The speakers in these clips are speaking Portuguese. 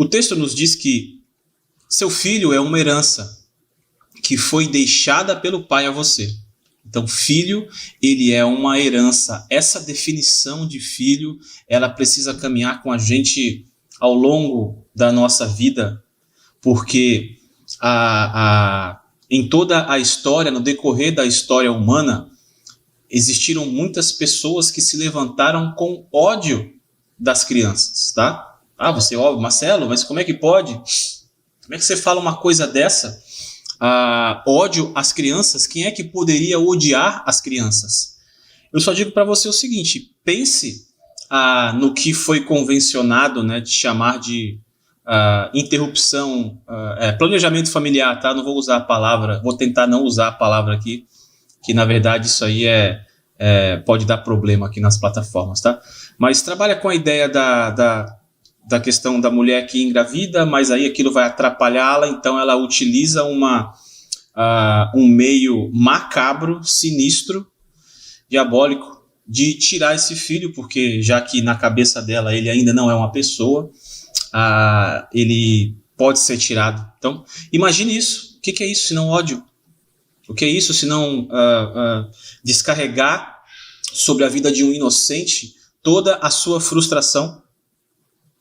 O texto nos diz que seu filho é uma herança que foi deixada pelo pai a você. Então, filho, ele é uma herança. Essa definição de filho, ela precisa caminhar com a gente ao longo da nossa vida, porque em toda a história, no decorrer da história humana, existiram muitas pessoas que se levantaram com ódio das crianças, tá? Você óbvio, Marcelo, mas como é que pode? Como é que você fala uma coisa dessa? Ódio às crianças, quem é que poderia odiar as crianças? Eu só digo para você o seguinte, pense no que foi convencionado, né, de chamar de interrupção, planejamento familiar, tá? Não vou usar a palavra, vou tentar não usar a palavra aqui, que na verdade isso aí pode dar problema aqui nas plataformas, tá? Mas trabalha com a ideia da questão da mulher que engravida, mas aí aquilo vai atrapalhá-la, então ela utiliza um meio macabro, sinistro, diabólico, de tirar esse filho, porque já que na cabeça dela ele ainda não é uma pessoa, ele pode ser tirado. Então, imagine isso. O que é isso senão ódio? O que é isso senão descarregar sobre a vida de um inocente toda a sua frustração?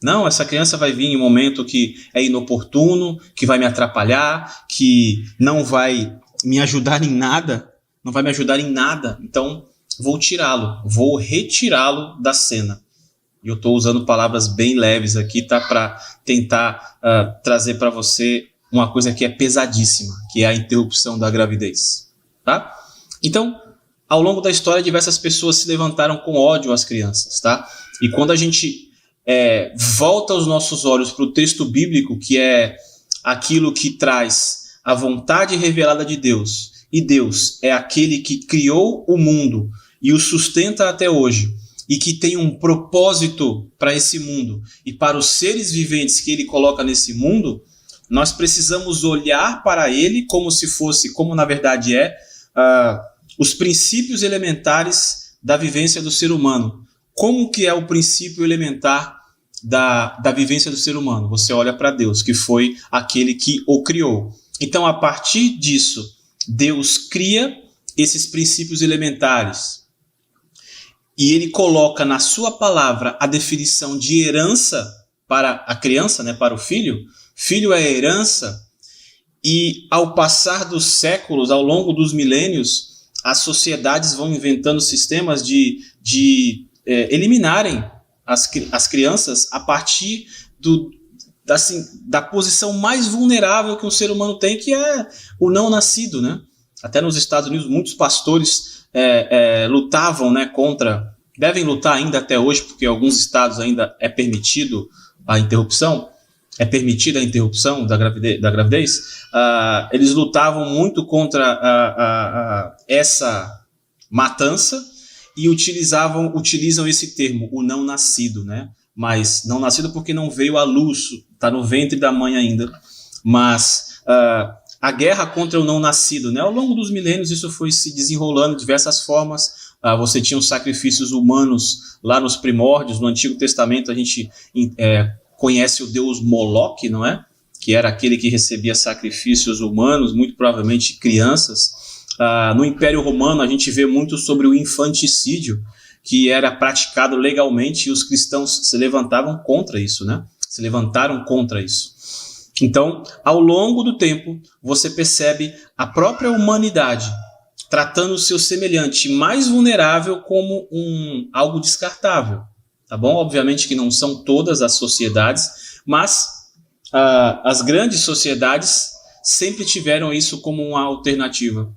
Não, essa criança vai vir em um momento que é inoportuno, que vai me atrapalhar, que não vai me ajudar em nada, não vai me ajudar em nada. Então, vou tirá-lo, vou retirá-lo da cena. E eu estou usando palavras bem leves aqui, tá, para tentar trazer para você uma coisa que é pesadíssima, que é a interrupção da gravidez. Tá? Então, ao longo da história, diversas pessoas se levantaram com ódio às crianças. Tá? E quando a gente volta os nossos olhos para o texto bíblico, que é aquilo que traz a vontade revelada de Deus, e Deus é aquele que criou o mundo e o sustenta até hoje, e que tem um propósito para esse mundo e para os seres viventes que ele coloca nesse mundo, nós precisamos olhar para ele como se fosse, como na verdade os princípios elementares da vivência do ser humano. Como que é o princípio elementar da vivência do ser humano? Você olha para Deus, que foi aquele que o criou. Então, a partir disso, Deus cria esses princípios elementares. E ele coloca na sua palavra a definição de herança para a criança, né, para o filho. Filho é herança. E ao passar dos séculos, ao longo dos milênios, as sociedades vão inventando sistemas de eliminarem as crianças a partir da posição mais vulnerável que um ser humano tem, que é o não nascido, né? Até nos Estados Unidos, muitos pastores lutavam, né, devem lutar ainda até hoje, porque em alguns estados ainda é permitida a interrupção da gravidez. Eles lutavam muito contra essa matança e utilizam esse termo, o não nascido, né? Mas não nascido porque não veio à luz, está no ventre da mãe ainda. Mas a guerra contra o não nascido, né? Ao longo dos milênios isso foi se desenrolando de diversas formas. Você tinha os sacrifícios humanos lá nos primórdios. No Antigo Testamento a gente conhece o deus Moloque, não é? Que era aquele que recebia sacrifícios humanos, muito provavelmente crianças. No Império Romano a gente vê muito sobre o infanticídio, que era praticado legalmente, e os cristãos se levantavam contra isso, né? Se levantaram contra isso. Então, ao longo do tempo, você percebe a própria humanidade tratando o seu semelhante mais vulnerável como algo descartável. Tá bom? Obviamente que não são todas as sociedades, mas as grandes sociedades sempre tiveram isso como uma alternativa.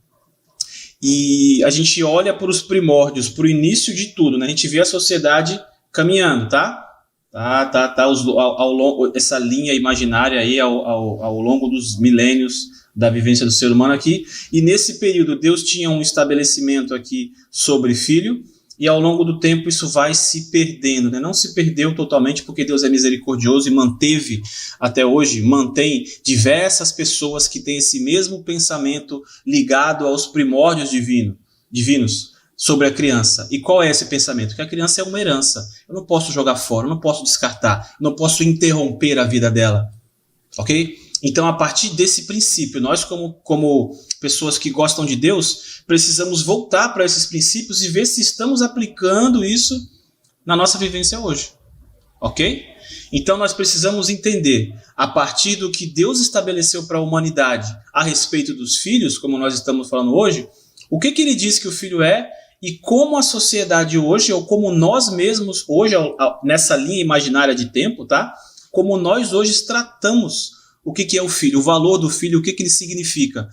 E a gente olha para os primórdios, para o início de tudo, né? A gente vê a sociedade caminhando, tá? Essa linha imaginária aí ao longo dos milênios da vivência do ser humano aqui. E nesse período Deus tinha um estabelecimento aqui sobre filho, e ao longo do tempo isso vai se perdendo, né? Não se perdeu totalmente, porque Deus é misericordioso e mantém diversas pessoas que têm esse mesmo pensamento ligado aos primórdios divinos. sobre a criança. E qual é esse pensamento? Que a criança é uma herança. Eu não posso jogar fora, eu não posso descartar, eu não posso interromper a vida dela. Ok? Então, a partir desse princípio, nós como pessoas que gostam de Deus, precisamos voltar para esses princípios e ver se estamos aplicando isso na nossa vivência hoje. Ok? Então, nós precisamos entender, a partir do que Deus estabeleceu para a humanidade a respeito dos filhos, como nós estamos falando hoje, o que ele diz que o filho é e como a sociedade hoje, ou como nós mesmos hoje, nessa linha imaginária de tempo, tá? Como nós hoje tratamos o que é o filho, o valor do filho, o que ele significa.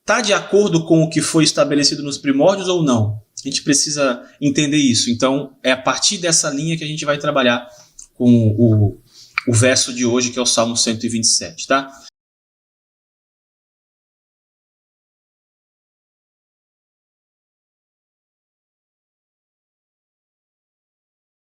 Está de acordo com o que foi estabelecido nos primórdios ou não? A gente precisa entender isso. Então, é a partir dessa linha que a gente vai trabalhar com o verso de hoje, que é o Salmo 127, tá?